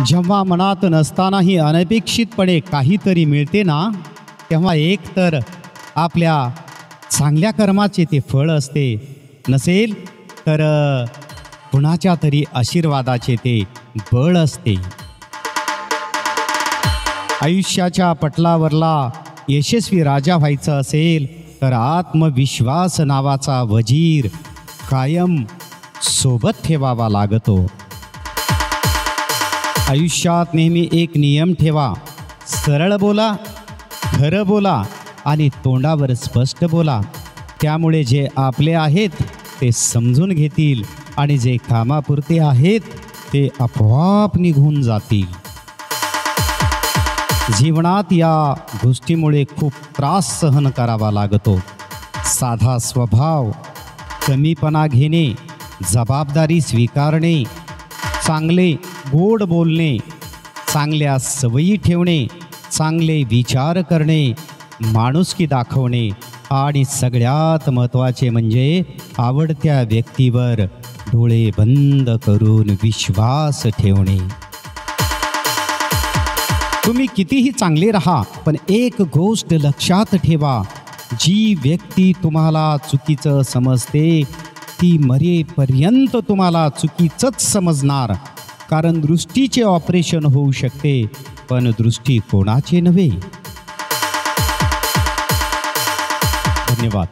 जेव्हा मनात नसतानाही अनपेक्षितपणे काहीतरी मिळते ना, तेव्हा एकतर आपल्या चांगल्या कर्माचे ते फळ असते, नसेल तर कुणाच्या तरी आशीर्वादाचे ते बळ असते. आयुष्याच्या पटलावरला यशस्वी राजा व्हायचं असेल तर आत्मविश्वास नावाचा वजीर कायम सोबत ठेवावा लागतो. आयुष्यात नेहमी एक नियम ठेवा, सरळ बोला, खरं बोला आणि तोंडावर स्पष्ट बोला. त्यामुळे जे आपले आहेत ते समजून घेतील आणि जे कामापुरते आहेत ते आपोआप निघून जातील. जीवनात या गोष्टीमुळे खूप त्रास सहन करावा लागतो. साधा स्वभाव, कमीपणा घेणे, जबाबदारी स्वीकारणे, चांगले गोड बोलणे, चांगल्या सवयी ठेवणे, चांगले विचार करणे, माणुसकी दाखवणे आणि सगळ्यात महत्त्वाचे म्हणजे आवडत्या व्यक्तीवर डोळे बंद करून विश्वास ठेवणे. तुम्ही कितीही चांगले राहा, पण एक गोष्ट लक्षात ठेवा, जी व्यक्ती तुम्हाला चुकीचं समजते ती मरेपर्यंत तुम्हाला चुकीचंच समजणार. कारण दृष्टीचे ऑपरेशन होऊ शकते, पण दृष्टी कोणाचे नव्हे. धन्यवाद.